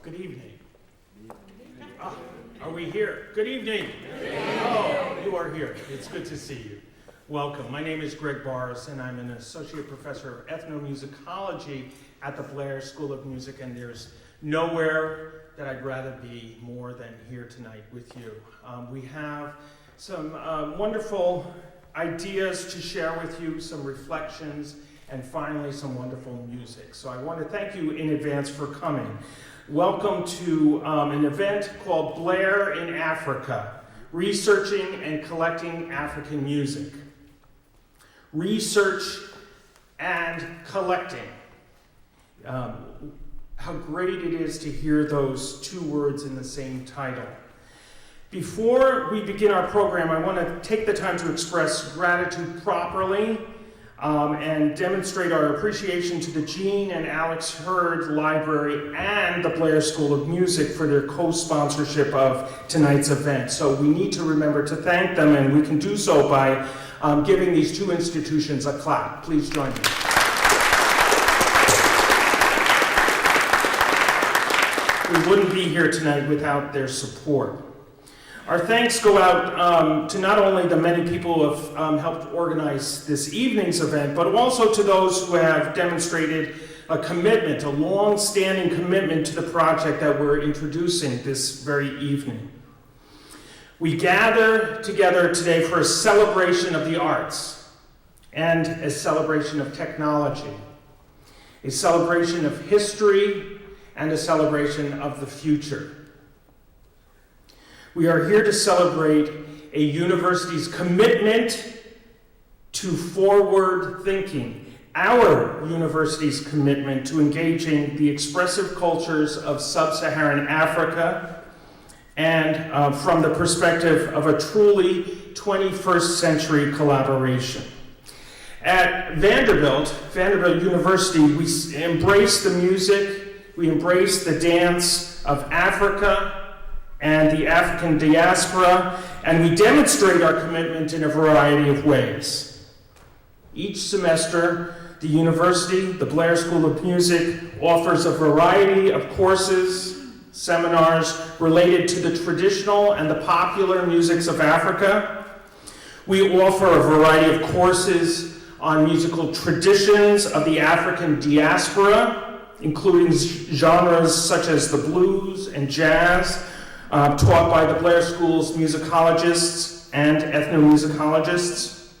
Good evening. Are we here? Good evening. Oh, you are here. It's good to see you. Welcome. My name is Greg Barrs, and I'm an associate professor of ethnomusicology at the Blair School of Music, and there's nowhere that I'd rather be more than here tonight with you. We have some wonderful ideas to share with you, some reflections, and finally some wonderful music. So I want to thank you in advance for coming. Welcome to an event called Blair in Africa, Researching and Collecting African Music. Research and collecting. How great it is to hear those two words in the same title. Before we begin our program, I want to take the time to express gratitude properly and demonstrate our appreciation to the Jean and Alex Hurd Library and the Blair School of Music for their co-sponsorship of tonight's event. So we need to remember to thank them, and we can do so by giving these two institutions a clap. Please join me. We wouldn't be here tonight without their support. Our thanks go out to not only the many people who have helped organize this evening's event, but also to those who have demonstrated a commitment, a long-standing commitment to the project that we're introducing this very evening. We gather together today for a celebration of the arts and a celebration of technology, a celebration of history, and a celebration of the future. We are here to celebrate a university's commitment to forward thinking, our university's commitment to engaging the expressive cultures of sub-Saharan Africa, and from the perspective of a truly 21st century collaboration. At Vanderbilt University, we embrace the music, we embrace the dance of Africa and the African diaspora, and we demonstrate our commitment in a variety of ways. Each semester, the university, the Blair School of Music, offers a variety of courses, seminars related to the traditional and the popular musics of Africa. We offer a variety of courses on musical traditions of the African diaspora, including genres such as the blues and jazz, taught by the Blair School's musicologists and ethnomusicologists.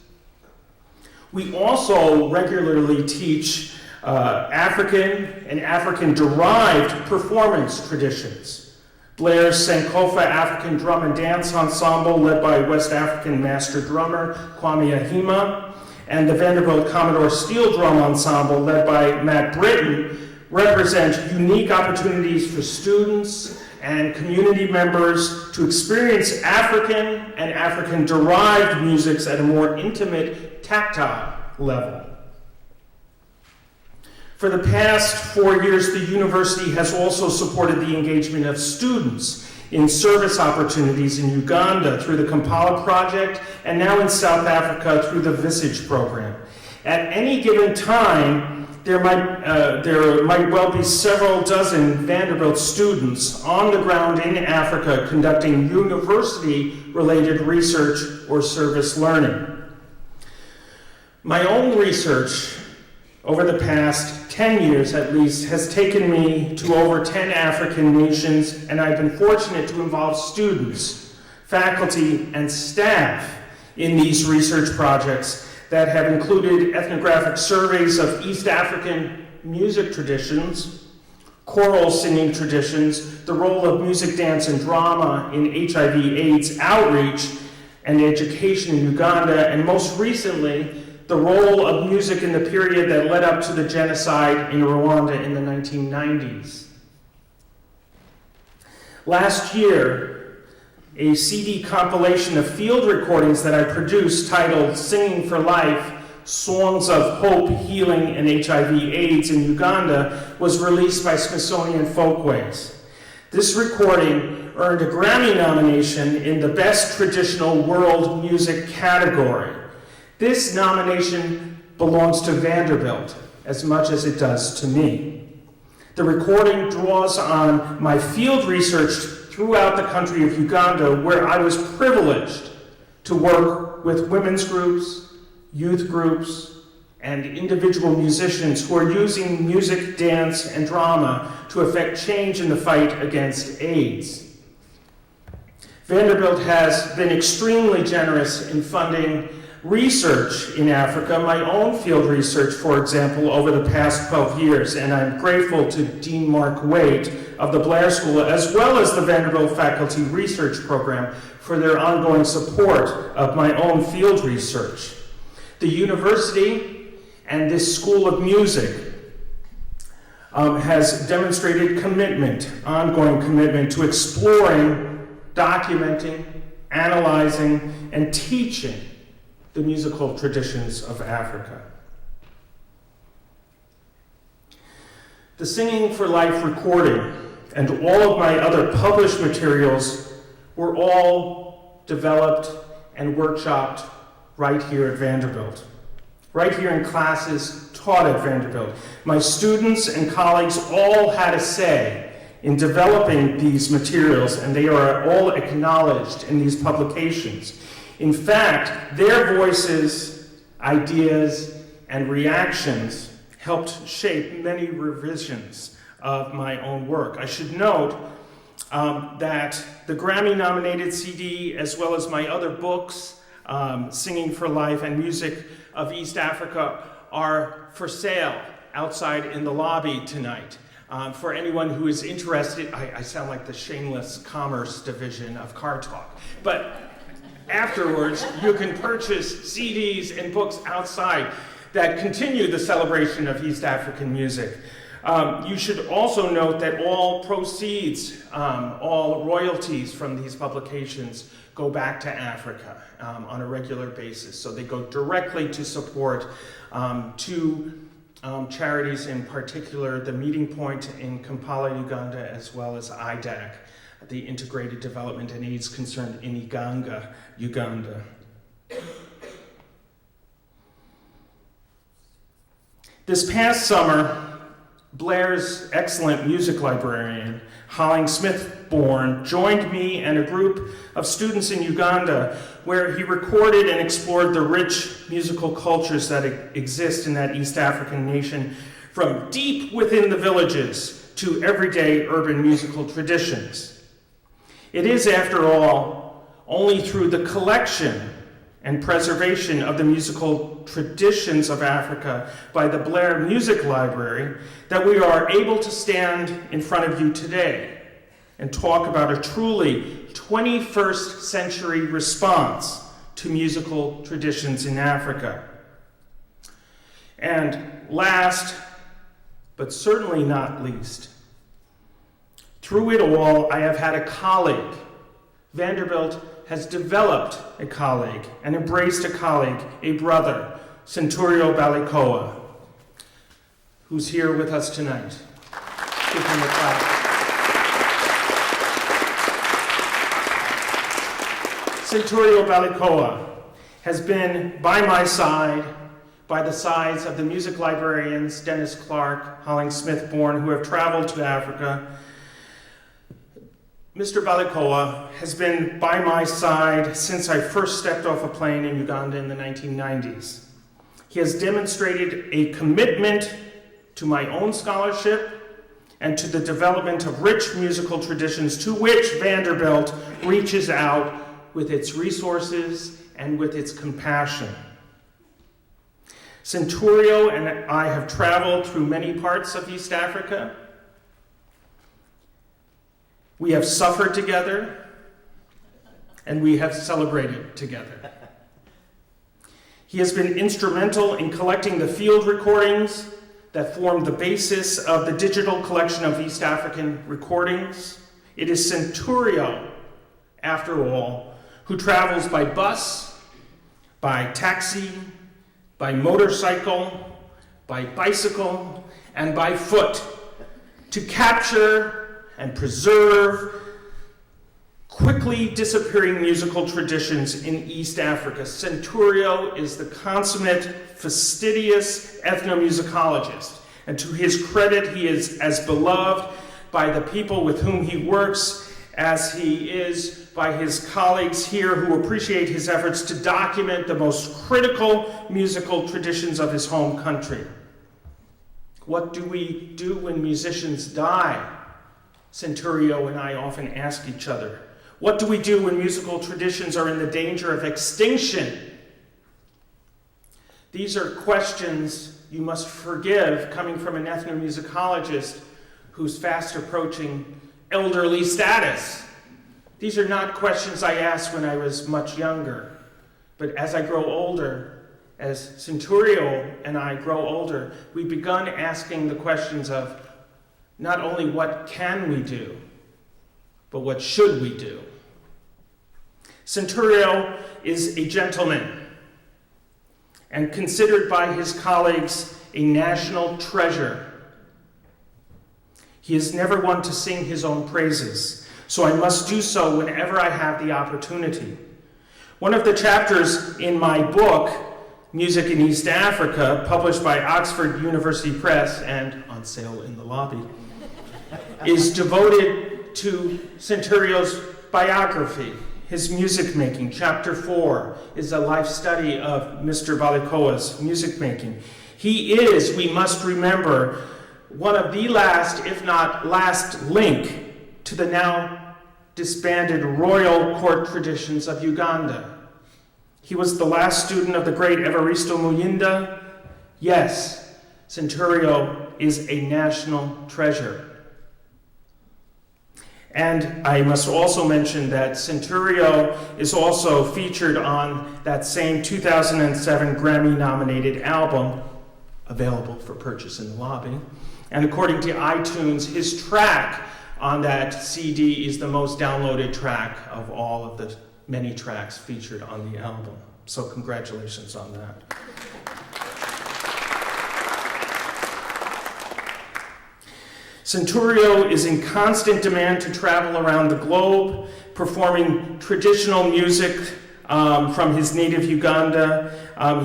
We also regularly teach African and African-derived performance traditions. Blair's Sankofa African Drum and Dance Ensemble, led by West African master drummer Kwame Ahima, and the Vanderbilt Commodore Steel Drum Ensemble, led by Matt Britton, represent unique opportunities for students and community members to experience African and African-derived musics at a more intimate, tactile level. For the past 4 years, the university has also supported the engagement of students in service opportunities in Uganda through the Kampala Project, and now in South Africa through the Visage program. At any given time, there might well be several dozen Vanderbilt students on the ground in Africa conducting university-related research or service learning. My own research over the past 10 years at least has taken me to over 10 African nations, and I've been fortunate to involve students, faculty, and staff in these research projects that have included ethnographic surveys of East African music traditions, choral singing traditions, the role of music, dance, and drama in HIV/AIDS outreach and education in Uganda, and most recently, the role of music in the period that led up to the genocide in Rwanda in the 1990s. Last year, a CD compilation of field recordings that I produced titled Singing for Life, Songs of Hope, Healing, and HIV/AIDS in Uganda was released by Smithsonian Folkways. This recording earned a Grammy nomination in the Best Traditional World Music category. This nomination belongs to Vanderbilt as much as it does to me. The recording draws on my field research throughout the country of Uganda, where I was privileged to work with women's groups, youth groups, and individual musicians who are using music, dance, and drama to effect change in the fight against AIDS. Vanderbilt has been extremely generous in funding research in Africa, my own field research, for example, over the past 12 years, and I'm grateful to Dean Mark Waite of the Blair School, as well as the Vanderbilt Faculty Research Program, for their ongoing support of my own field research. The university and this School of Music has demonstrated commitment, ongoing commitment to exploring, documenting, analyzing, and teaching the musical traditions of Africa. The Singing for Life recording and all of my other published materials were all developed and workshopped right here at Vanderbilt, right here in classes taught at Vanderbilt. My students and colleagues all had a say in developing these materials, and they are all acknowledged in these publications. In fact, their voices, ideas, and reactions helped shape many revisions of my own work. I should note that the Grammy-nominated CD, as well as my other books, Singing for Life and Music of East Africa, are for sale outside in the lobby tonight. For anyone who is interested, I sound like the shameless commerce division of Car Talk, but afterwards, you can purchase CDs and books outside that continue the celebration of East African music. You should also note that all proceeds, all royalties from these publications go back to Africa on a regular basis. So they go directly to support two charities, in particular the Meeting Point in Kampala, Uganda, as well as IDAC, the Integrated Development and AIDS Concern in Iganga, Uganda. This past summer, Blair's excellent music librarian, Holling Smith-Bourne, joined me and a group of students in Uganda, where he recorded and explored the rich musical cultures that exist in that East African nation, from deep within the villages to everyday urban musical traditions. It is, after all, only through the collection and preservation of the musical traditions of Africa by the Blair Music Library that we are able to stand in front of you today and talk about a truly 21st century response to musical traditions in Africa. And last, but certainly not least, through it all, I have had a colleague. Vanderbilt has developed a colleague and embraced a colleague, a brother, Centurio Balikoowa, who's here with us tonight. Give him a clap. Centurio Balikoowa has been by my side, by the sides of the music librarians Dennis Clark, Holling Smith-Bourne, who have traveled to Africa. Mr. Balikoowa has been by my side since I first stepped off a plane in Uganda in the 1990s. He has demonstrated a commitment to my own scholarship and to the development of rich musical traditions to which Vanderbilt reaches out with its resources and with its compassion. Centurio and I have traveled through many parts of East Africa. We have suffered together, and we have celebrated together. He has been instrumental in collecting the field recordings that form the basis of the digital collection of East African recordings. It is Centurio, after all, who travels by bus, by taxi, by motorcycle, by bicycle, and by foot to capture and preserve quickly disappearing musical traditions in East Africa. Centurio is the consummate, fastidious ethnomusicologist, And to his credit, he is as beloved by the people with whom he works as he is by his colleagues here who appreciate his efforts to document the most critical musical traditions of his home country. What do we do when musicians die? Centurio and I often ask each other. What do we do when musical traditions are in the danger of extinction? These are questions you must forgive coming from an ethnomusicologist who's fast approaching elderly status. These are not questions I asked when I was much younger, but as I grow older, as Centurio and I grow older, we've begun asking the questions of not only what can we do, but what should we do? Centurio is a gentleman and considered by his colleagues a national treasure. He is never one to sing his own praises, so I must do so whenever I have the opportunity. One of the chapters in my book, Music in East Africa, published by Oxford University Press and on sale in the lobby, is devoted to Centurio's biography, his music making. Chapter 4 is a life study of Mr. Balikoowa's music making. He is, we must remember, one of the last, if not last, link to the now disbanded royal court traditions of Uganda. He was the last student of the great Evaristo Muyinda. Yes, Centurio is a national treasure. And I must also mention that Centurio is also featured on that same 2007 Grammy-nominated album, available for purchase in the lobby. And according to iTunes, his track on that CD is the most downloaded track of all of the many tracks featured on the album. So congratulations on that. Centurio is in constant demand to travel around the globe, performing traditional music from his native Uganda.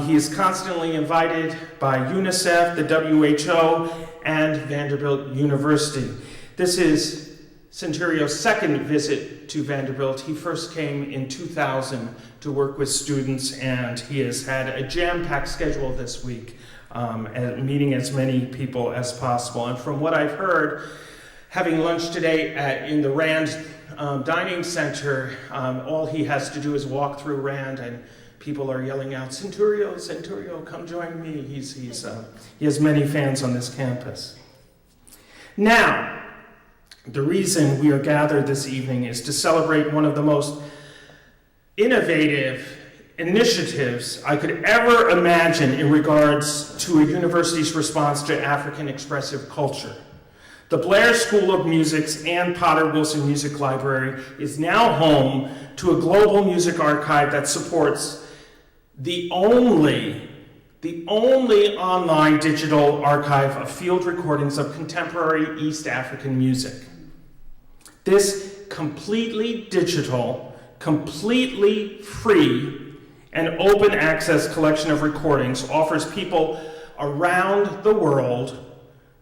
He is constantly invited by UNICEF, the WHO, and Vanderbilt University. This is Centurio's second visit to Vanderbilt. He first came in 2000 to work with students, and he has had a jam-packed schedule this week, meeting as many people as possible. And from what I've heard, having lunch today in the Rand Dining Center, all he has to do is walk through Rand, and people are yelling out, "Centurio, Centurio, come join me." He has many fans on this campus. Now, the reason we are gathered this evening is to celebrate one of the most innovative initiatives I could ever imagine in regards to a university's response to African expressive culture. The Blair School of Music's Ann Potter Wilson Music Library is now home to a global music archive that supports the only online digital archive of field recordings of contemporary East African music. This completely digital, completely free, and open access collection of recordings offers people around the world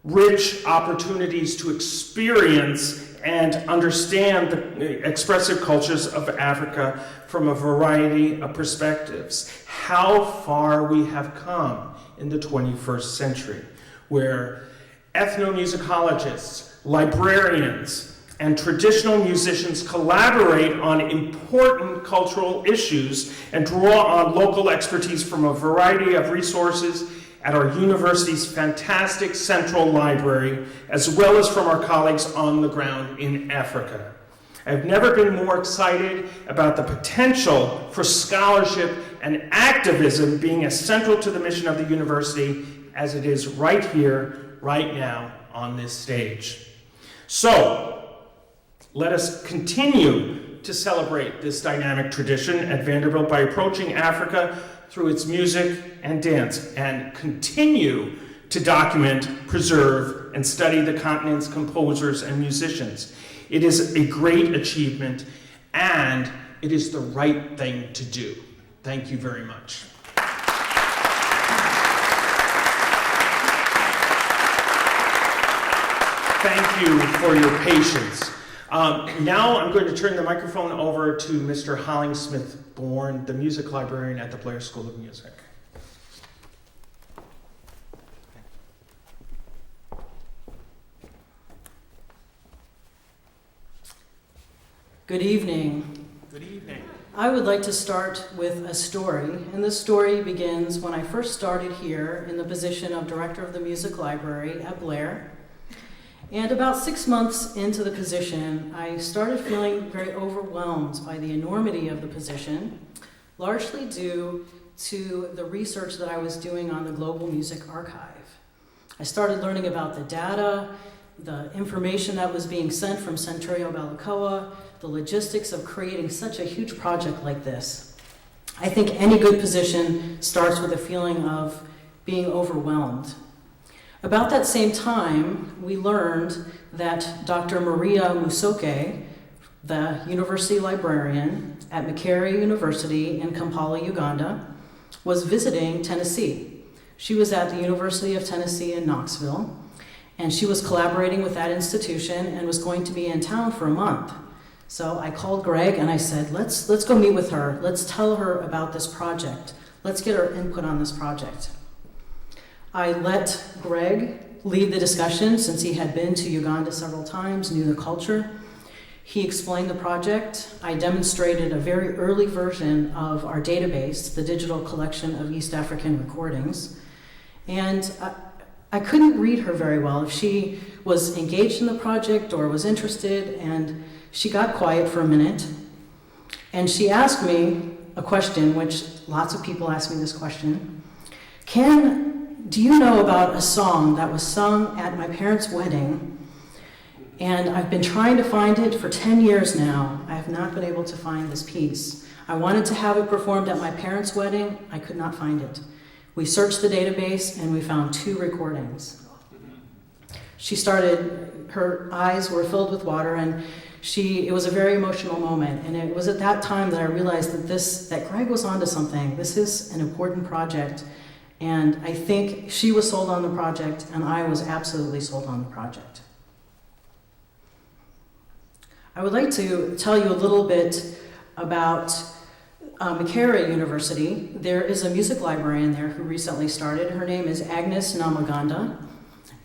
rich opportunities to experience and understand the expressive cultures of Africa from a variety of perspectives. How far we have come in the 21st century, where ethnomusicologists, librarians, and traditional musicians collaborate on important cultural issues and draw on local expertise from a variety of resources at our university's fantastic central library, as well as from our colleagues on the ground in Africa. I've never been more excited about the potential for scholarship and activism being as central to the mission of the university as it is right here, right now, on this stage. So, let us continue to celebrate this dynamic tradition at Vanderbilt by approaching Africa through its music and dance, and continue to document, preserve, and study the continent's composers and musicians. It is a great achievement, and it is the right thing to do. Thank you very much. Thank you for your patience. Now I'm going to turn the microphone over to Mr. Hollingsmith-Bourne, the music librarian at the Blair School of Music. Good evening. Good evening. I would like to start with a story, and this story begins when I first started here in the position of Director of the Music Library at Blair. And about 6 months into the position, I started feeling very overwhelmed by the enormity of the position, largely due to the research that I was doing on the Global Music Archive. I started learning about the data, the information that was being sent from Centurio Balikoowa, the logistics of creating such a huge project like this. I think any good position starts with a feeling of being overwhelmed. About that same time, we learned that Dr. Maria Musoke, the university librarian at Makerere University in Kampala, Uganda, was visiting Tennessee. She was at the University of Tennessee in Knoxville, and she was collaborating with that institution and was going to be in town for a month. So I called Greg and I said, let's go meet with her. Let's tell her about this project. Let's get her input on this project. I let Greg lead the discussion since he had been to Uganda several times, knew the culture. He explained the project. I demonstrated a very early version of our database, the digital collection of East African recordings. And I couldn't read her very well if she was engaged in the project or was interested, and she got quiet for a minute, and she asked me a question, which lots of people ask me this question. Do you know about a song that was sung at my parents' wedding? And I've been trying to find it for 10 years now. I have not been able to find this piece. I wanted to have it performed at my parents' wedding. I could not find it. We searched the database and we found 2 recordings. She started, her eyes were filled with water, and it was a very emotional moment. And it was at that time that I realized that Greg was onto something. This is an important project. And I think she was sold on the project, and I was absolutely sold on the project. I would like to tell you a little bit about Makerere University. There is a music librarian there who recently started. Her name is Agnes Namaganda.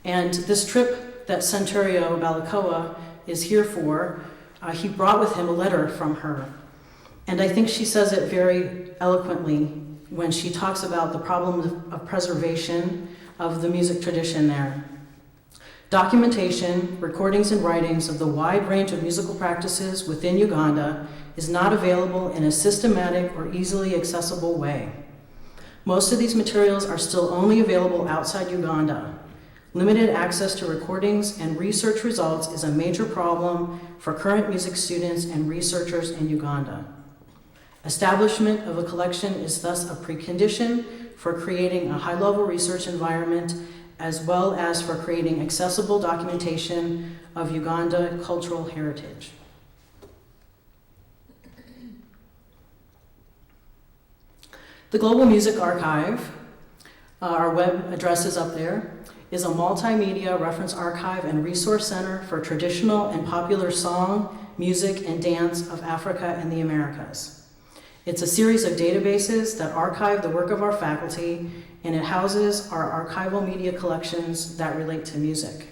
And this trip that Centurio Balikoowa is here for, he brought with him a letter from her. And I think she says it very eloquently when she talks about the problem of preservation of the music tradition there. Documentation, recordings, and writings of the wide range of musical practices within Uganda is not available in a systematic or easily accessible way. Most of these materials are still only available outside Uganda. Limited access to recordings and research results is a major problem for current music students and researchers in Uganda. Establishment of a collection is thus a precondition for creating a high-level research environment, as well as for creating accessible documentation of Uganda cultural heritage. The Global Music Archive, our web address is up there, is a multimedia reference archive and resource center for traditional and popular song, music, and dance of Africa and the Americas. It's a series of databases that archive the work of our faculty, and it houses our archival media collections that relate to music.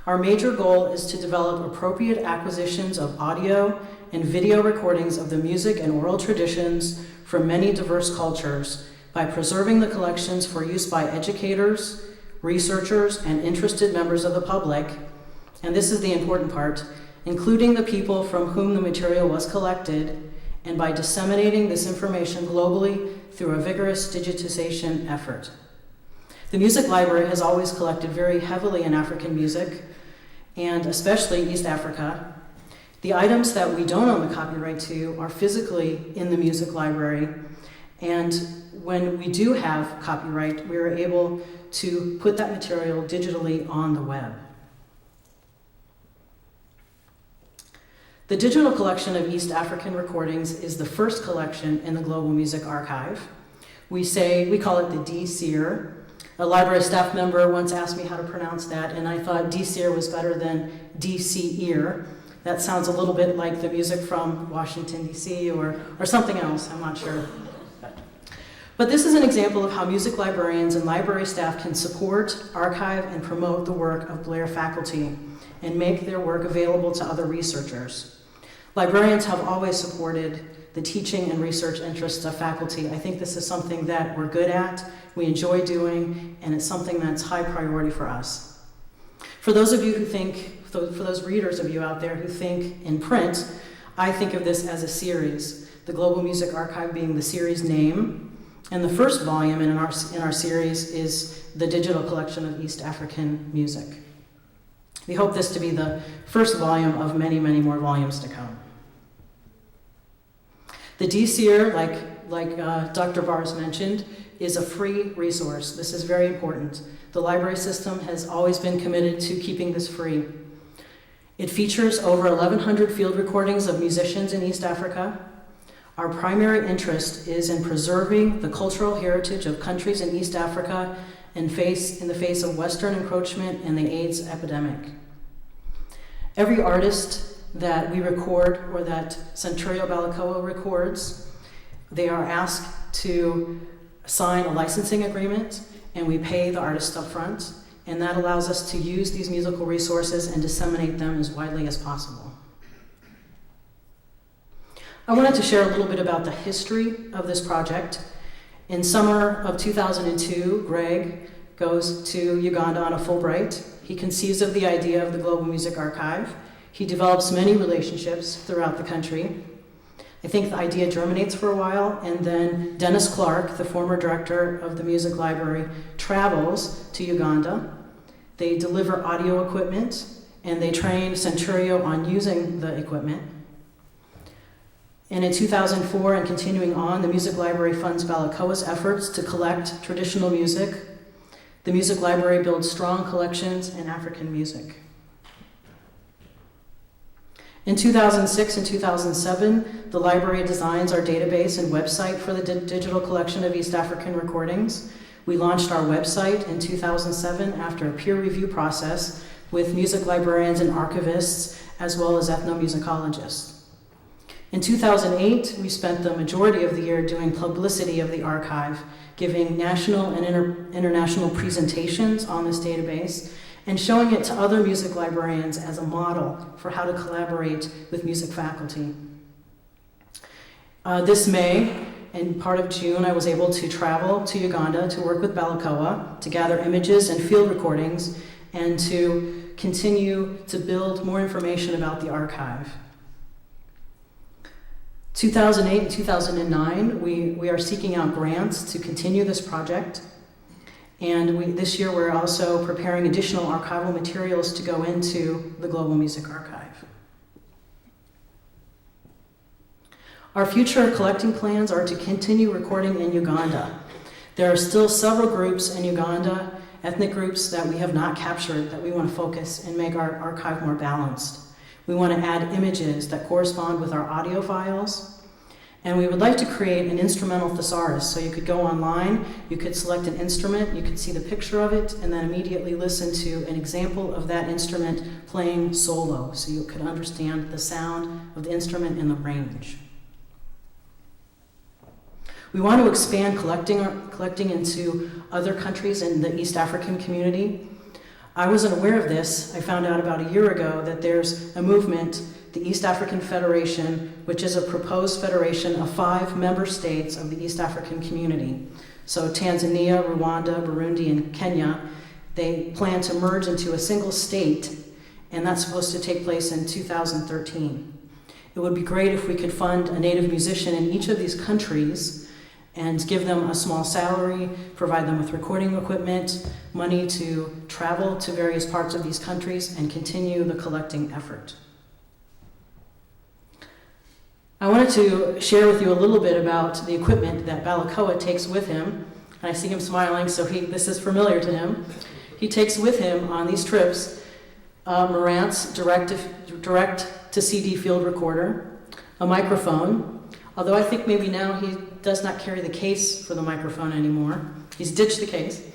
Our major goal is to develop appropriate acquisitions of audio and video recordings of the music and oral traditions from many diverse cultures by preserving the collections for use by educators, researchers, and interested members of the public, and this is the important part, including the people from whom the material was collected, and by disseminating this information globally through a vigorous digitization effort. The Music Library has always collected very heavily in African music, and especially East Africa. The items that we don't own the copyright to are physically in the Music Library, and when we do have copyright, we are able to put that material digitally on the web. The digital collection of East African recordings is the first collection in the Global Music Archive. We call it the DCER. A library staff member once asked me how to pronounce that, and I thought DCER was better than DCER. That sounds a little bit like the music from Washington, D.C., or something else, I'm not sure. But this is an example of how music librarians and library staff can support, archive, and promote the work of Blair faculty and make their work available to other researchers. Librarians have always supported the teaching and research interests of faculty. I think this is something that we're good at, we enjoy doing, and it's something that's high priority for us. For those of you who think, for those readers of you out there who think in print, I think of this as a series, the Global Music Archive being the series name, and the first volume in our series is the digital collection of East African music. We hope this to be the first volume of many, many more volumes to come. The DCER, like Dr. Bars mentioned, is a free resource. This is very important. The library system has always been committed to keeping this free. It features over 1,100 field recordings of musicians in East Africa. Our primary interest is in preserving the cultural heritage of countries in East Africa in the face of Western encroachment and the AIDS epidemic. Every artist that we record or that Centurio Balikoowa records, they are asked to sign a licensing agreement, and we pay the artist up front, and that allows us to use these musical resources and disseminate them as widely as possible. I wanted to share a little bit about the history of this project. In summer of 2002, Greg goes to Uganda on a Fulbright. He conceives of the idea of the Global Music Archive. He develops many relationships throughout the country. I think the idea germinates for a while, and then Dennis Clark, the former director of the music library, travels to Uganda. They deliver audio equipment, and they train Centurio on using the equipment. And in 2004 and continuing on, the music library funds Balikoowa's efforts to collect traditional music. The music library builds strong collections in African music. In 2006 and 2007, the library designs our database and website for the digital collection of East African recordings. We launched our website in 2007 after a peer review process with music librarians and archivists, as well as ethnomusicologists. In 2008, we spent the majority of the year doing publicity of the archive, giving national and international presentations on this database, and showing it to other music librarians as a model for how to collaborate with music faculty. This May and part of June, I was able to travel to Uganda to work with Balikoowa to gather images and field recordings and to continue to build more information about the archive. 2008 and 2009, we are seeking out grants to continue this project. And this year we're also preparing additional archival materials to go into the Global Music Archive. Our future collecting plans are to continue recording in Uganda. There are still several groups in Uganda, ethnic groups that we have not captured that we want to focus and make our archive more balanced. We want to add images that correspond with our audio files. And we would like to create an instrumental thesaurus. So you could go online, you could select an instrument, you could see the picture of it, and then immediately listen to an example of that instrument playing solo, so you could understand the sound of the instrument and the range. We want to expand collecting into other countries in the East African community. I wasn't aware of this. I found out about a year ago that there's a movement, the East African Federation, which is a proposed federation of 5 member states of the East African community. So Tanzania, Rwanda, Burundi, and Kenya, they plan to merge into a single state, and that's supposed to take place in 2013. It would be great if we could fund a native musician in each of these countries and give them a small salary, provide them with recording equipment, money to travel to various parts of these countries, and continue the collecting effort. I wanted to share with you a little bit about the equipment that Balikoowa takes with him. And I see him smiling, so this is familiar to him. He takes with him on these trips Marant's direct to CD field recorder, a microphone, although I think maybe now he does not carry the case for the microphone anymore. He's ditched the case.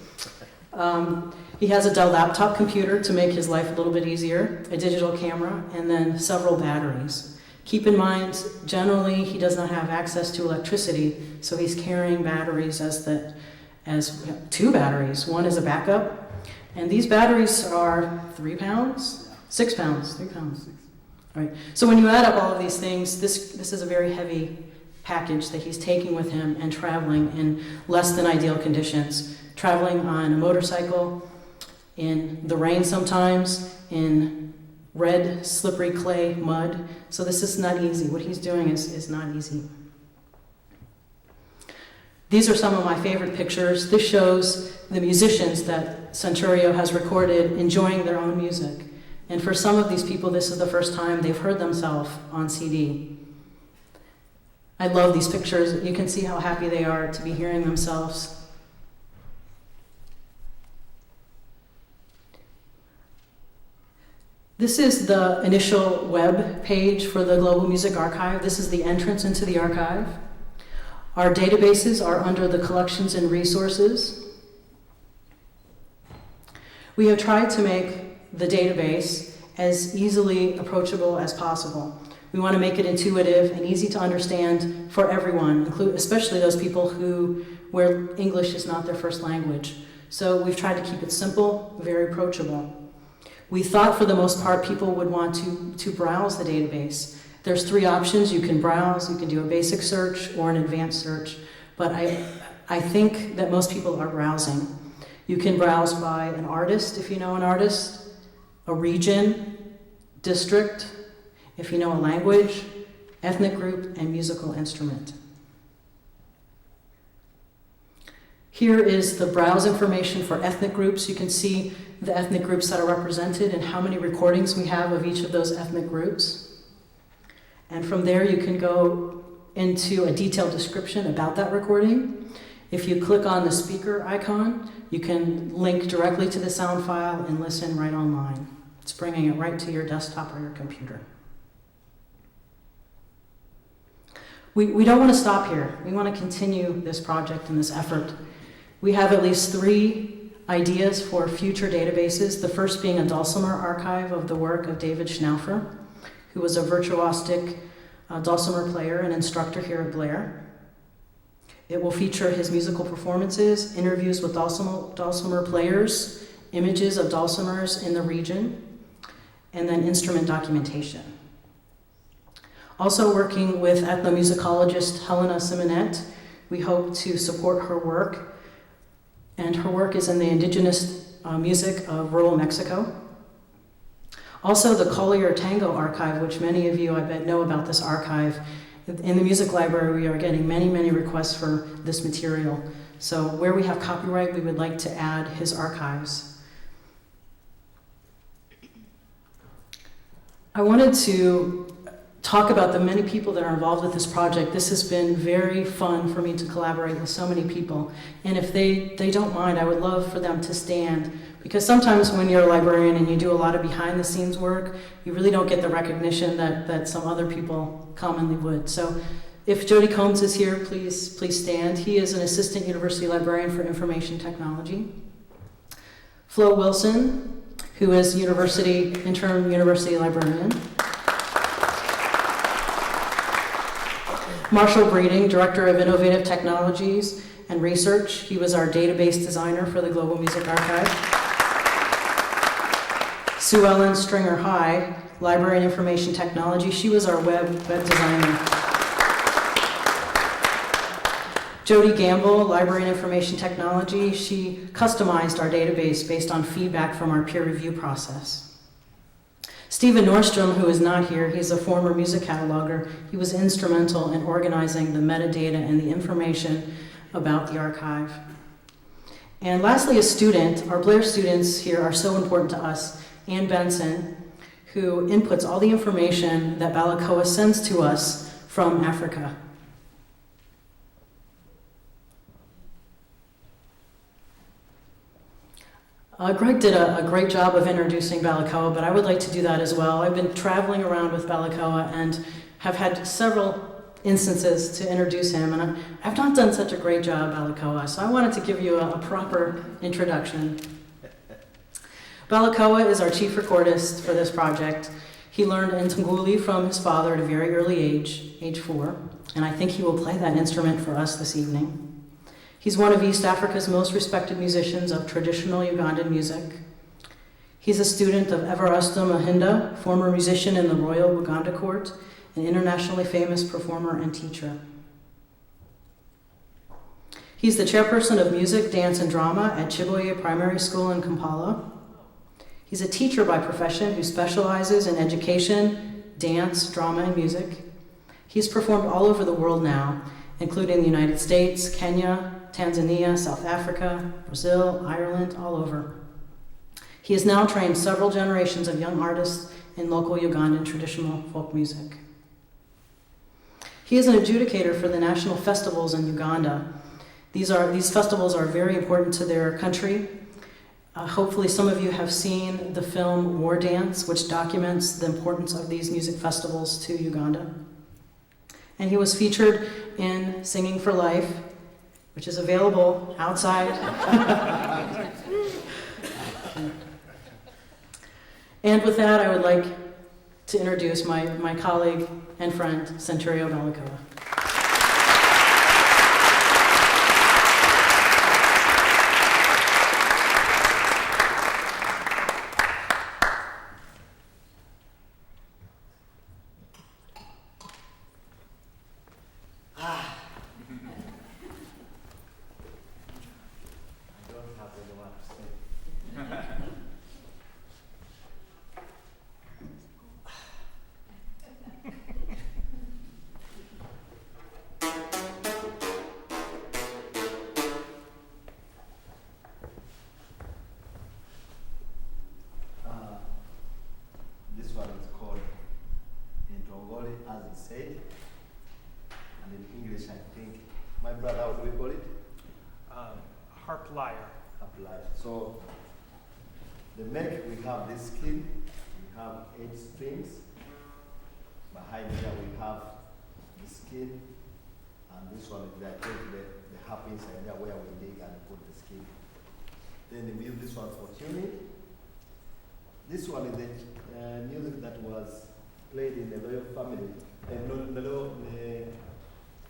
He has a Dell laptop computer to make his life a little bit easier, a digital camera, and then several batteries. Keep in mind, generally he does not have access to electricity, so he's carrying batteries as 2 batteries. One is a backup, and these batteries are 3 pounds, 6 pounds, 3 pounds. All right. So when you add up all of these things, this is a very heavy package that he's taking with him and traveling in less than ideal conditions. Traveling on a motorcycle, in the rain sometimes, in red, slippery clay mud. So this is not easy. What he's doing is not easy. These are some of my favorite pictures. This shows the musicians that Centurio has recorded enjoying their own music. And for some of these people, this is the first time they've heard themselves on CD. I love these pictures. You can see how happy they are to be hearing themselves. This is the initial web page for the Global Music Archive. This is the entrance into the archive. Our databases are under the Collections and Resources. We have tried to make the database as easily approachable as possible. We want to make it intuitive and easy to understand for everyone, especially those people where English is not their first language. So we've tried to keep it simple, very approachable. We thought for the most part people would want to browse the database. There's 3 options. You can browse, you can do a basic search or an advanced search, but I think that most people are browsing. You can browse by an artist, if you know an artist, a region, district, if you know a language, ethnic group, and musical instrument. Here is the browse information for ethnic groups. You can see the ethnic groups that are represented and how many recordings we have of each of those ethnic groups. And from there you can go into a detailed description about that recording. If you click on the speaker icon, you can link directly to the sound file and listen right online. It's bringing it right to your desktop or your computer. We don't want to stop here. We want to continue this project and this effort. We have at least 3 ideas for future databases, the first being a dulcimer archive of the work of David Schnaufer, who was a virtuosic dulcimer player and instructor here at Blair. It will feature his musical performances, interviews with dulcimer players, images of dulcimers in the region, and then instrument documentation. Also working with ethnomusicologist Helena Simonet, we hope to support her work, and her work is in the indigenous music of rural Mexico. Also the Collier Tango Archive, which many of you I bet know about this archive. In the music library we are getting many requests for this material. So where we have copyright, we would like to add his archives. I wanted to talk about the many people that are involved with this project. This has been very fun for me to collaborate with so many people. And if they don't mind, I would love for them to stand, because sometimes when you're a librarian and you do a lot of behind the scenes work, you really don't get the recognition that some other people commonly would. So if Jody Combs is here, please stand. He is an assistant university librarian for information technology. Flo Wilson, who is interim university librarian. Marshall Breeding, Director of Innovative Technologies and Research. He was our database designer for the Global Music Archive. Sue Ellen Stringer High, Library and Information Technology. She was our web designer. Jody Gamble, Library and Information Technology. She customized our database based on feedback from our peer review process. Stephen Nordstrom, who is not here, he's a former music cataloger. He was instrumental in organizing the metadata and the information about the archive. And lastly, a student. Our Blair students here are so important to us. Ann Benson, who inputs all the information that Balikoowa sends to us from Africa. Greg did a great job of introducing Balikoowa, but I would like to do that as well. I've been traveling around with Balikoowa and have had several instances to introduce him, and I've not done such a great job, Balikoowa, so I wanted to give you a proper introduction. Balikoowa is our chief recordist for this project. He learned Ntunguli from his father at a very early age 4, and I think he will play that instrument for us this evening. He's one of East Africa's most respected musicians of traditional Ugandan music. He's a student of Everasta Mahinda, former musician in the Royal Uganda Court, an internationally famous performer and teacher. He's the chairperson of music, dance, and drama at Chiboye Primary School in Kampala. He's a teacher by profession who specializes in education, dance, drama, and music. He's performed all over the world now, including the United States, Kenya, Tanzania, South Africa, Brazil, Ireland, all over. He has now trained several generations of young artists in local Ugandan traditional folk music. He is an adjudicator for the national festivals in Uganda. These festivals are very important to their country. Hopefully some of you have seen the film War Dance, which documents the importance of these music festivals to Uganda. And he was featured in Singing for Life, which is available outside. And with that, I would like to introduce my colleague and friend, Centurio Balikoowa. Harp lyre. So the neck, we have this skin, we have 8 strings. Behind here we have the skin, and this one is I take the harp inside there where we dig and put the skin. Then we use this one for tuning. This one is the music that was played in the royal family, the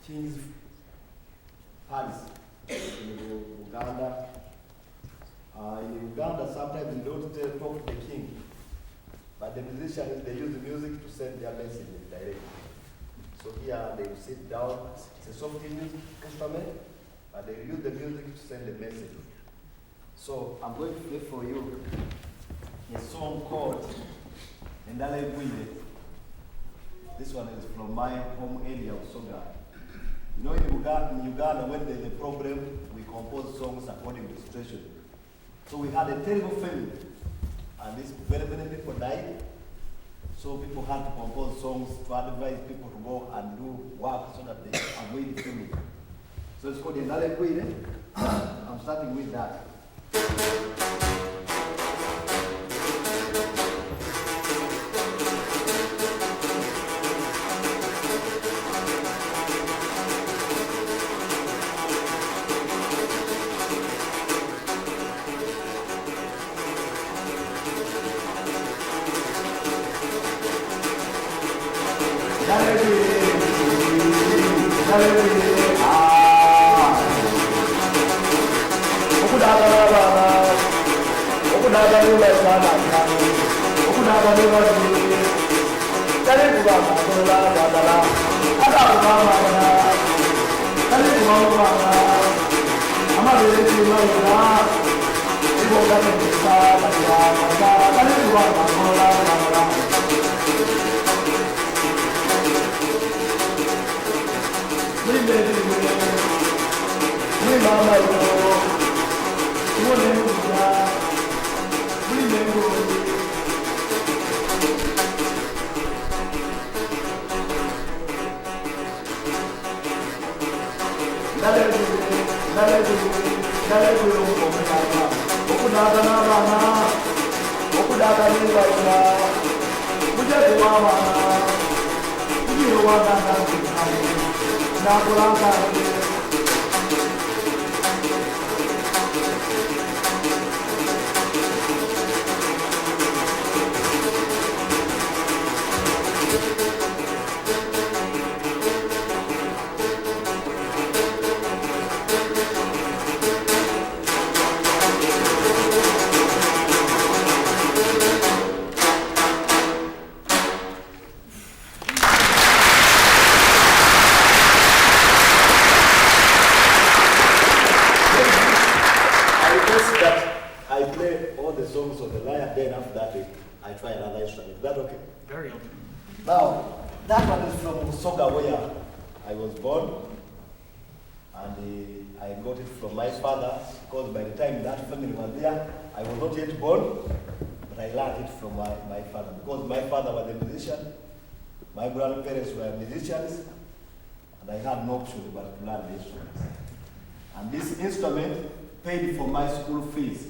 king's palace. In Uganda. In Uganda, sometimes they don't talk to the king, but the musicians, they use the music to send their messages directly. So here they will sit down, it's a soft music instrument, but they use the music to send the message. So I'm going to play for you a song called Ndale Gwile. This one is from my home area of Soga. You know, in Uganda, when there's a problem, we compose songs according to the situation. So we had a terrible famine, and these very many people died. So people had to compose songs to advise people to go and do work so that they avoid the famine. So it's called Ndale Gwile. I'm starting with that. Ugandan Now, that one is from Soga, where I was born, and I got it from my father, because by the time that family was there, I was not yet born, but I learned it from my father, because my father was a musician, my grandparents were musicians, and I had no option but to learn the instruments. And this instrument paid for my school fees.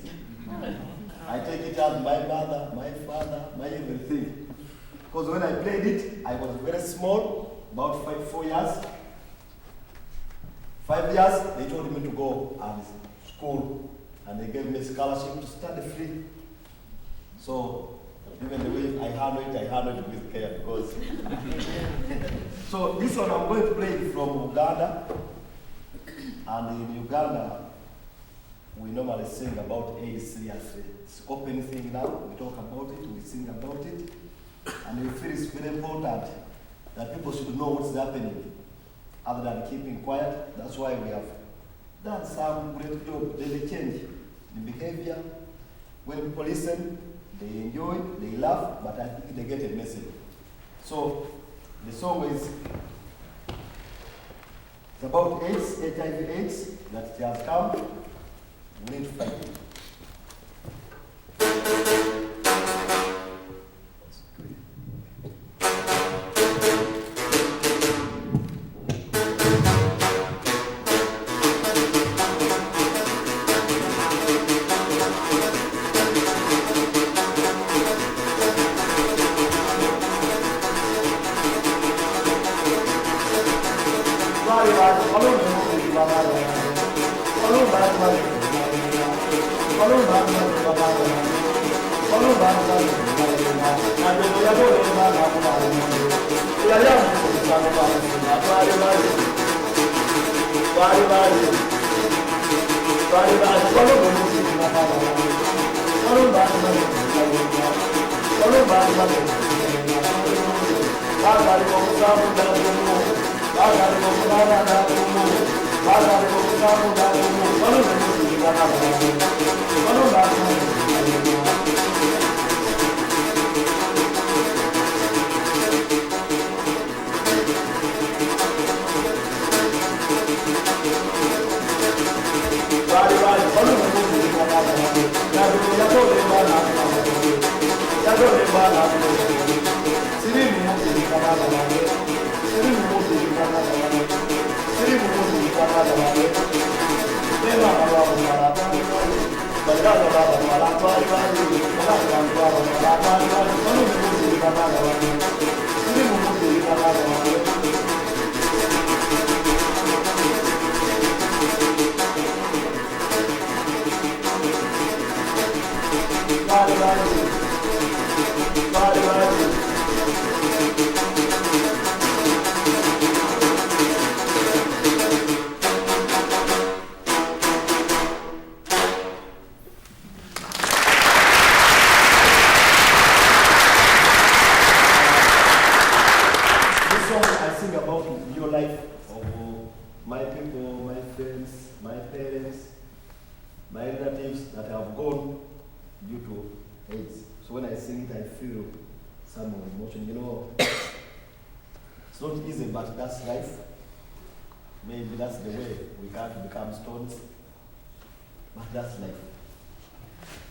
I take it as my mother, my father, my everything. Because when I played it, I was very small, about 4 years. 5 years, they told me to go and school, and they gave me a scholarship to study free. So even the way I handle it with care, because. So this one I'm going to play from Uganda, and in Uganda, we normally sing about AIDS seriously. It's open thing now, we talk about it, we sing about it. And we feel it's very important that people should know what's happening other than keeping quiet. That's why we have done some great job. There's a change in behavior. When people listen, they enjoy, they laugh, but I think they get a message. So the song is it's about AIDS, HIV/AIDS, that it has come. We need to fight it.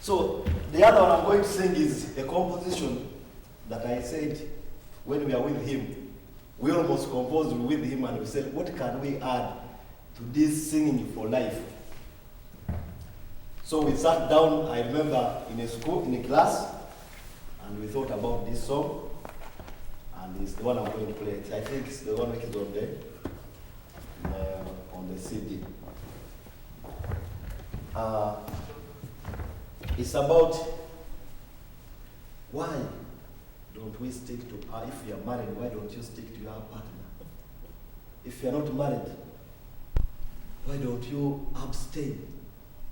So the other one I'm going to sing is a composition that I said when we are with him. We almost composed with him and we said, what can we add to this singing for life? So we sat down, I remember, in a class, and we thought about this song, and it's the one I'm going to play. I think it's the one which is on there. on the CD. It's about why don't we stick to, if you are married, why don't you stick to your partner? If you are not married, why don't you abstain?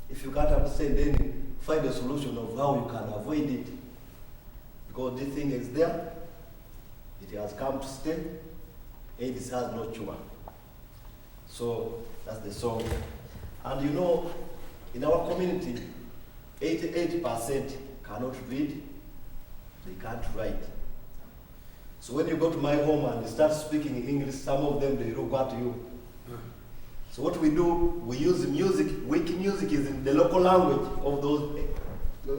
If you can't abstain, then find a solution of how you can avoid it. Because this thing is there, it has come to stay, AIDS has no cure. So that's the song. And you know, in our community, 88% cannot read, they can't write. So when you go to my home and you start speaking English, some of them, they look at you. So what we do, we use music. Wiki music is in the local language of those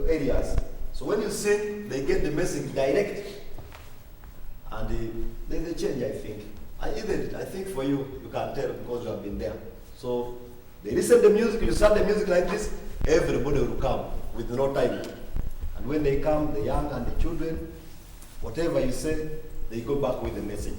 areas. So when you sing, they get the message direct. And there's a change, I think. I think for you, you can tell because you have been there. So they listen to the music, you start the music like this, everybody will come with no time. And when they come, the young and the children, whatever you say, they go back with the message.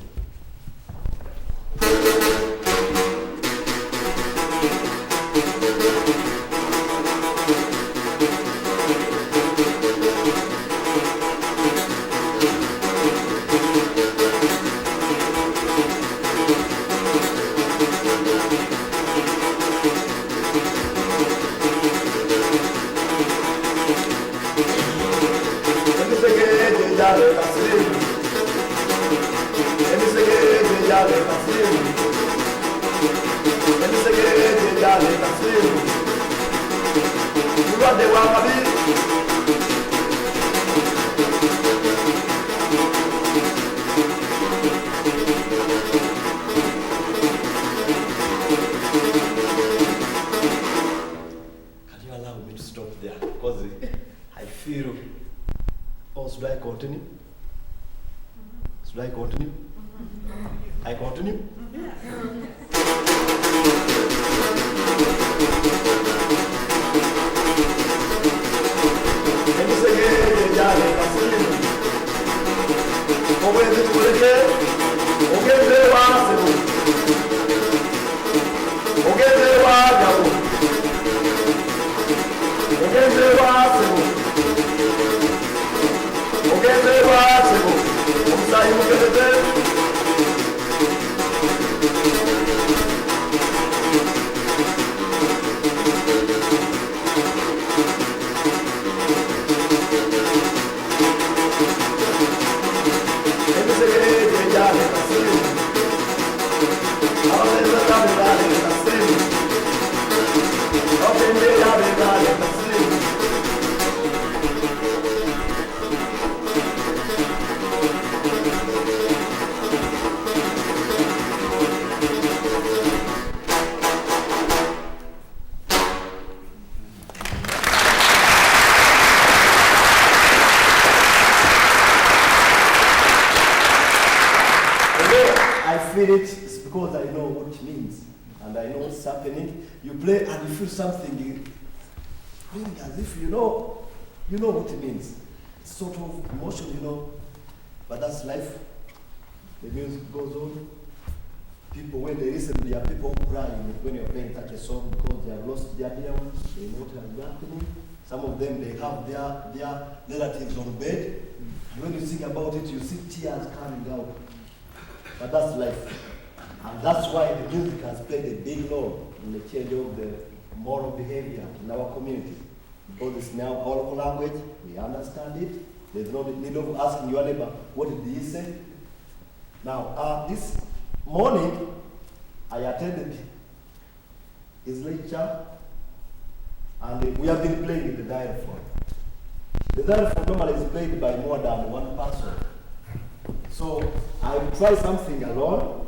It's because I know what it means and I know what's happening. You play and you feel something really as if you know what it means. It's sort of emotion, but that's life. The music goes on. People, when they listen, there are people crying when you're playing such a song because they have lost their dear ones. They know what is happening. Some of them, they have their relatives on bed. And when you think about it, you see tears coming out. But that's life. And that's why the music has played a big role in the change of the moral behavior in our community. Because it's now our local language, we understand it. There's no need of asking your neighbor, what did he say? Now, this morning, I attended his lecture, and we have been playing the xylophone. The xylophone normally is played by more than one person. So I will try something alone.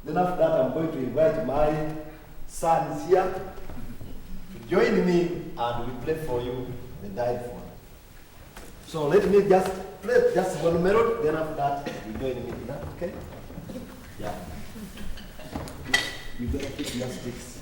Then after that, I'm going to invite my sons here to join me, and we play for you the xylophone. So let me just play just one melody. Then after that, you join me. Is that okay? Yeah. You better keep your sticks.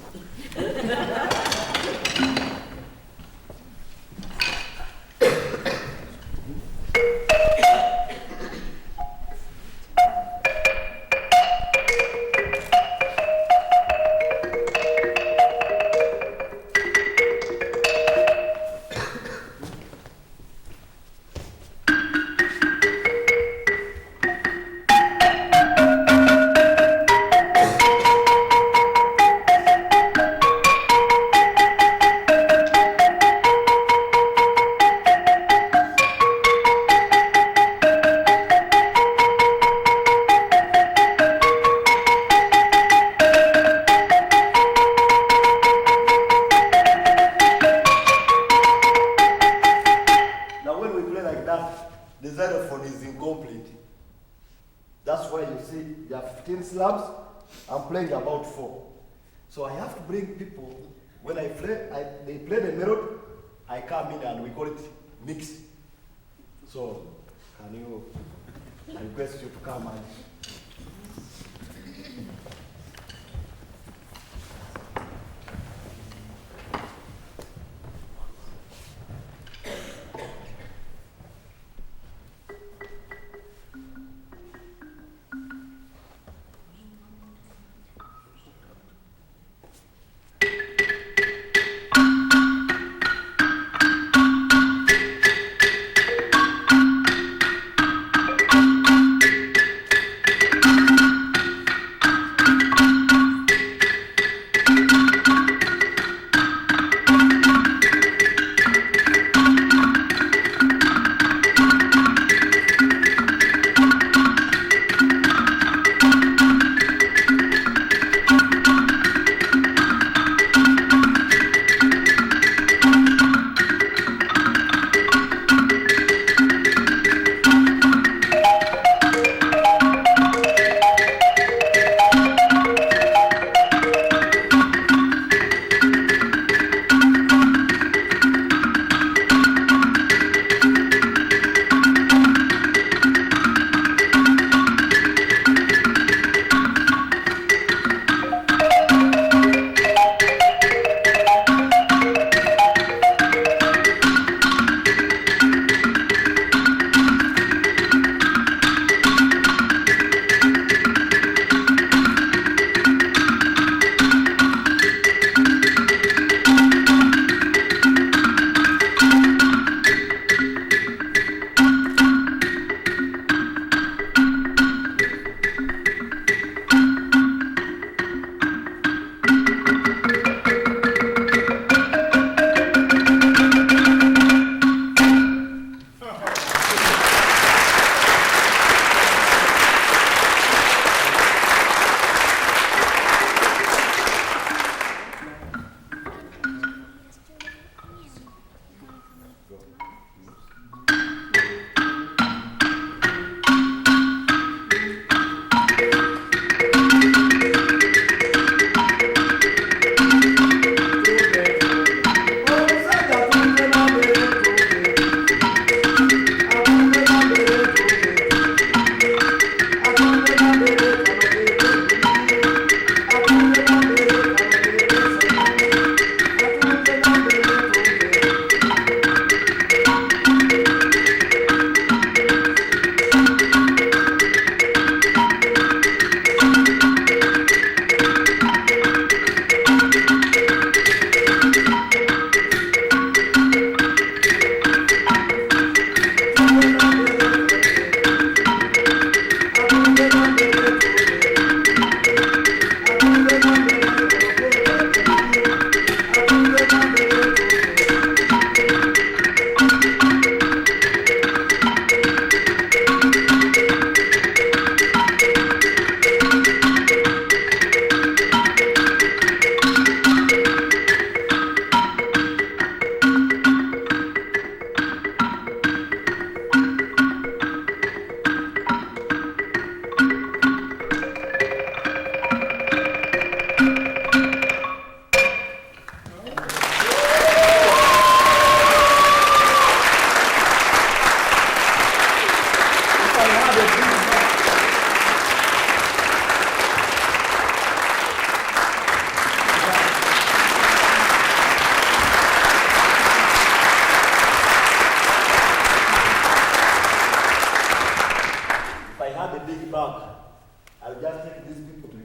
the xylophone is incomplete. That's why you see there are 15 slabs, I'm playing about 4. So I have to bring people, when they play the melody, I come in and we call it mix. So I request you to come and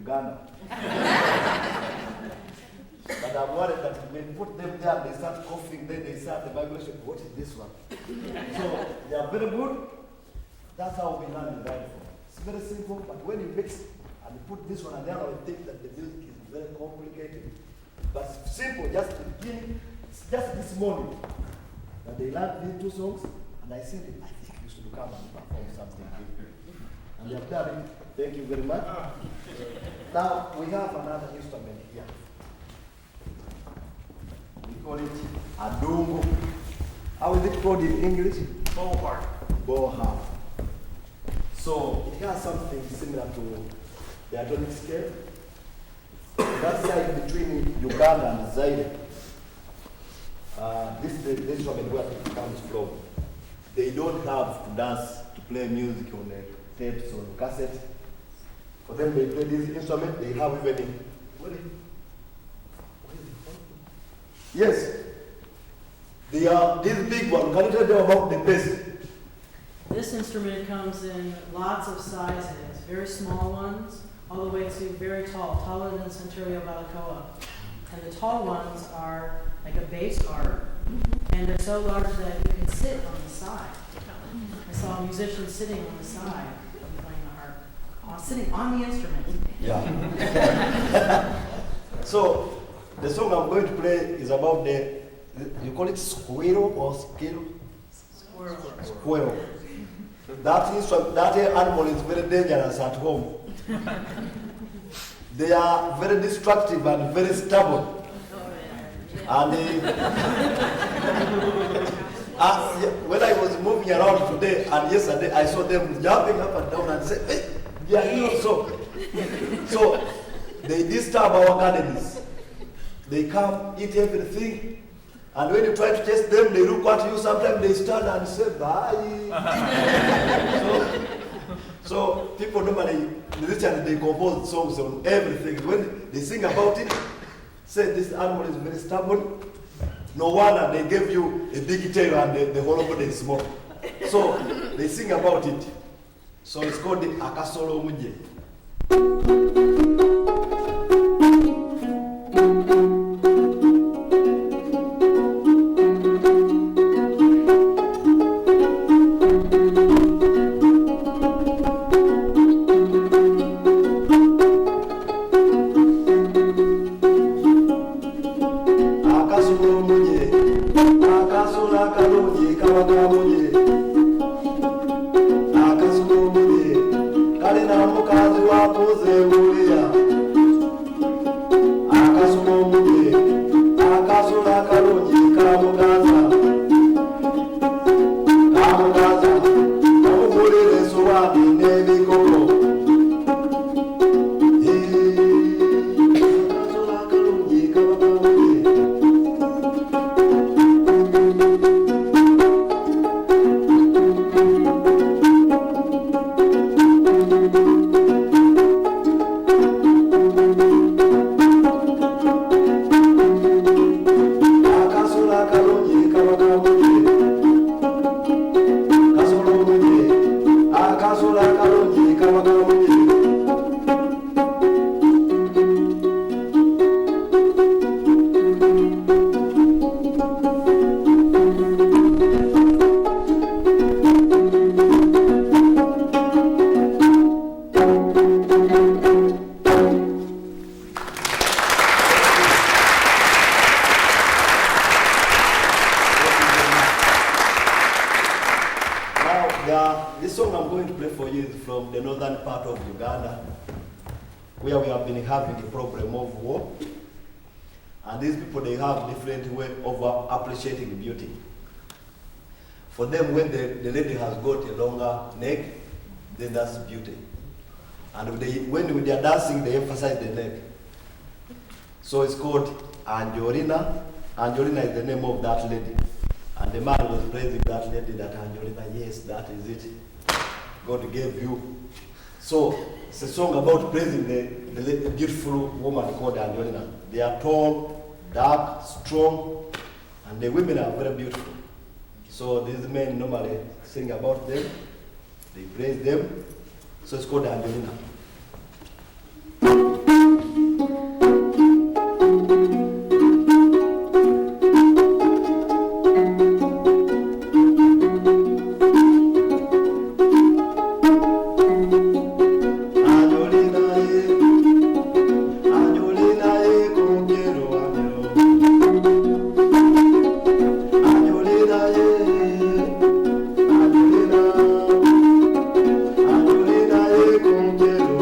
Uganda. But I'm worried that when you put them there, they start coughing, then they start the vibration. What is this one? So they are very good. That's how we learn the xylophone. It's very simple, but when you mix and you put this one and the other, you think that the music is very complicated. But it's simple, just the beginning. It's just this morning that they learned these two songs, and I said, I think you should come and perform something here. And they have done it. Thank you very much. Now we have another instrument here. We call it a dungo. How is it called in English? Bow harp. Bow harp. it has something similar to the atomic scale. That side between Uganda and Zaire, this is the instrument where it comes from. They don't have to dance, to play music on tapes or cassette. For them, they play this instrument. They have even yes, they are this big one. Can you tell them about the bass? This instrument comes in lots of sizes, very small ones, all the way to very tall, taller than Centurio Balikoowa. And the tall ones are like a bass harp, and they're so large that you can sit on the side. I saw a musician sitting on the side playing the harp, sitting on the instrument. Yeah. So the song I'm going to play is about you call it squirrel or squirrel? Squirrel. That animal is very dangerous at home. They are very destructive and very stubborn. And when I was moving around today and yesterday, I saw them jumping up and down and say, hey, they are here so. So they disturb our gardens. They come, eat everything. And when you try to chase them, they look at you. Sometimes they stand and say, bye. So people normally, they compose songs on everything. When they sing about it, say this animal is very stubborn. No wonder they gave you a big tail and the whole body is small. So they sing about it. So it's called the Akasolo Muje. This song I'm going to play for you is from the northern part of Uganda, where we have been having a problem of war. And these people, they have different way of appreciating beauty. For them, when the lady has got a longer neck, then that's beauty. And when they are dancing, they emphasize the neck. So it's called Angelina. Angelina is the name of that lady. And the man was praising that lady, that Angelina, yes, that is it. God gave you. So it's a song about praising the beautiful woman called Angelina. They are tall, dark, strong, and the women are very beautiful. So these men normally sing about them, they praise them. So it's called Angelina. Quiero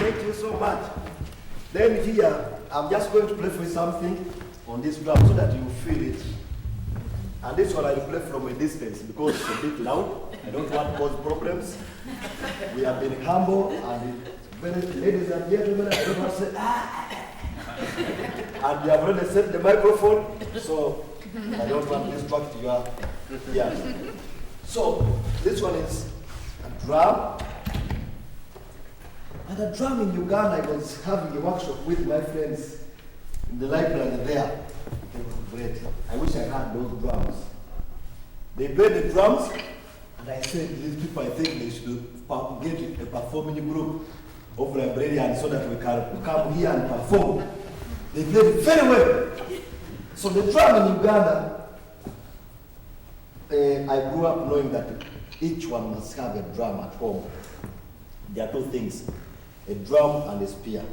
Thank you so much. Then here, I'm just going to play for you something on this drum so that you feel it. And this one I will play from a distance because it's a bit loud. I don't want to cause problems. We have been humble and very, ladies and gentlemen, I don't want to say, and you have already set the microphone, so I don't want to distract you. Yeah. So, this one is a drum. And a drum in Uganda, I was having a workshop with my friends in the library there. They were great. I wish I had those drums. They played the drums, and I said, these people, I think they should get a performing group of librarians so that we can come here and perform. They played it very well. So the drum in Uganda, I grew up knowing that each one must have a drum at home. There are two things, a drum and a spear.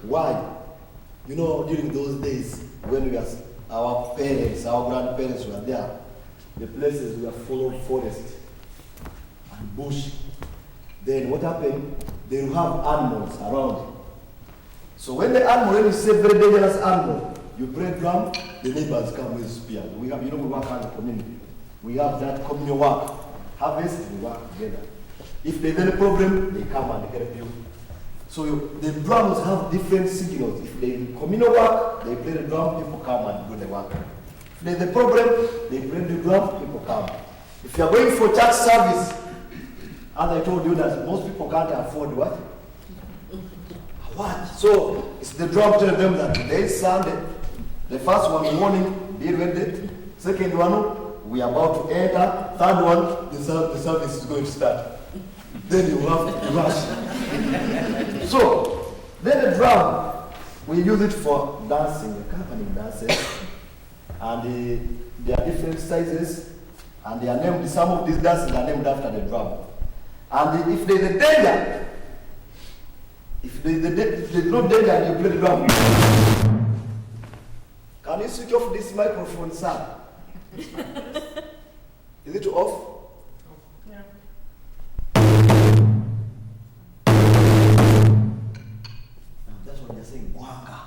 Why? You know, during those days, when our parents, our grandparents were there, the places were full of forest and bush. Then what happened? They will have animals around. So when the animal, when you say very dangerous animal, you play drum, the neighbors come with spears. We have, we work as a community. We have that communal work. Harvest, we work together. If there's any problem, they come and help you. So the drums have different signals. If they communal work, they play the drum, people come and do the work. If there's a problem, they play the drum, people come. If you are going for church service, as I told you that most people can't afford what? What? So it's the drum telling them that today is Sunday. The first one, morning, be ready. Second one, we are about to enter. Third one, the service is going to start. Then you have to rush. So, then the drum, we use it for dancing, accompanying dances. And there are different sizes. And they are named, some of these dances are named after the drum. And if there's a danger, if there's no danger and you play the drum, can you switch off this microphone, sir? Is it off? Yeah. That's what they're saying, Gwanga.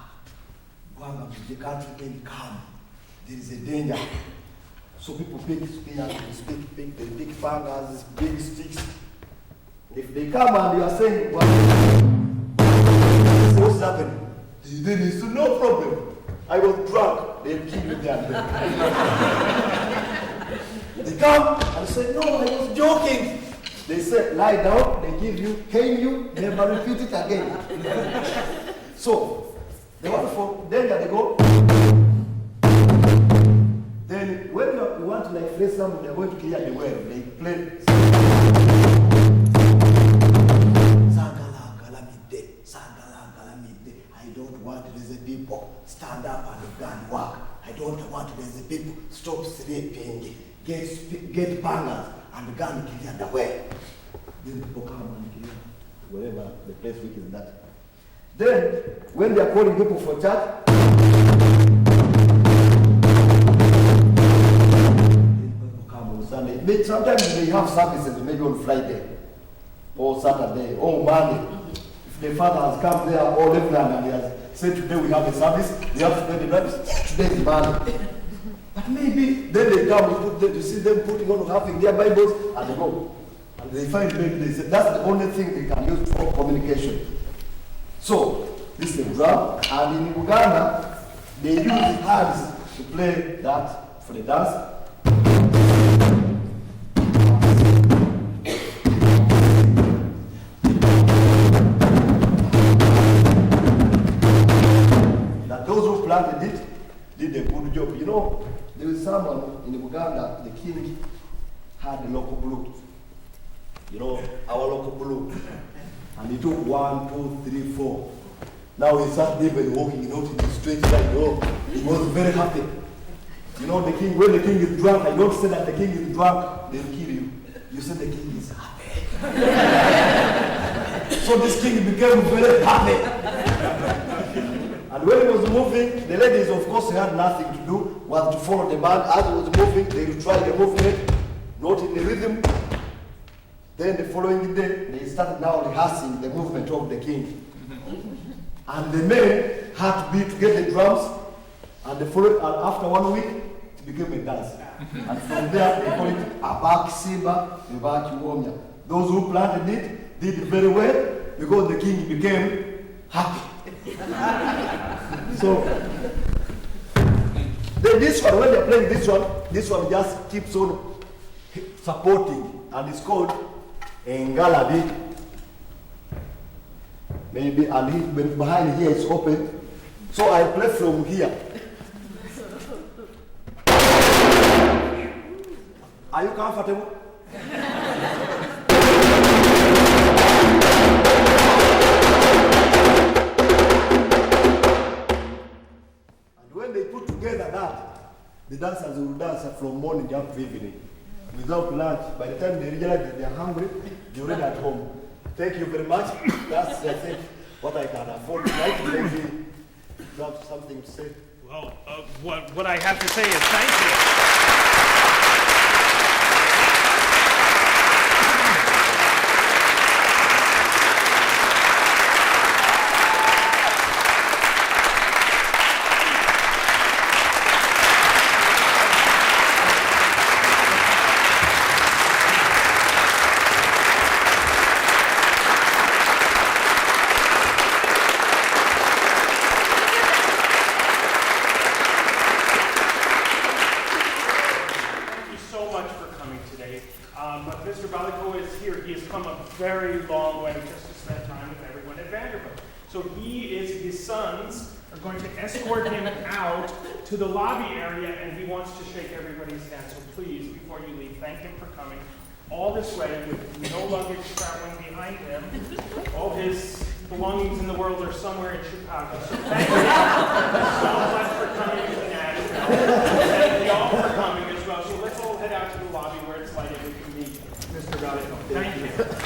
Gwanga, they can't remain calm. There is a danger. So people pick spears, they pick fingers, big sticks. If they come and you are saying, what's happening? Then it's no problem. I was drunk. They'll kill you there. They come and say, no, I was joking. They say, lie down, they give you, cane you, never repeat it again. So, they want for danger, they go. Then when you want to like play something, they're going to clear the well. They play. I don't want lazy people stand up and gun work. I don't want lazy people stop sleeping, get bangers and gun clear the way. Then people come and clear wherever the place which is that. Then when they are calling people for church, people come on Sunday. But sometimes they have services maybe on Friday or Saturday or Monday. The father has come there all Lebanon and he has said today we have a service, they have to pay the drivers. Today is Monday. But maybe then they come, you see them putting on, having their Bibles, and they go. And they find maybe they say that's the only thing they can use for communication. So, this is a drum, and in Uganda, they use the hands to play that for the dance. Did a good job. You know, there was someone in Uganda, the king had a local blue. You know, our local blue. And he took 1, 2, 3, 4. Now he sat there and walking out in the straight line. You know, he was very happy. You know, the king, when the king is drunk, I don't say that the king is drunk, they'll kill you. You say the king is happy. So this king became very happy. And when he was moving, the ladies, of course, had nothing to do, was to follow the band. As he was moving, they would try the movement, not in the rhythm. Then the following day, they started now rehearsing the movement of the king. And the men had to be to get the drums, and after 1 week, it became a dance. And from there, they call it Abak Simba, Abak Womya. Those who planted it did very well because the king became happy. So, then this one, when they're playing this one just keeps on supporting, and it's called Engalabi. Maybe, and behind here is open. So I play from here. Are you comfortable? And when they put together that, the dancers will dance from morning up to evening without lunch. By the time they realize that they are hungry, they're already at home. Thank you very much. That's, I think, what I can afford tonight. Maybe you have something to say. Well, what I have to say is thank you. But Mr. Balikoowa is here. He has come a very long way just to spend time with everyone at Vanderbilt. So his sons are going to escort him out to the lobby area, and he wants to shake everybody's hand. So please, before you leave, thank him for coming all this way with no luggage traveling behind him. All his belongings in the world are somewhere in Chicago. So thank you so much for coming to Nashville. Thank you all for coming as well. So let's all head out to the lobby where it's lighted. We can meet Mr. Balikoowa. Thank you.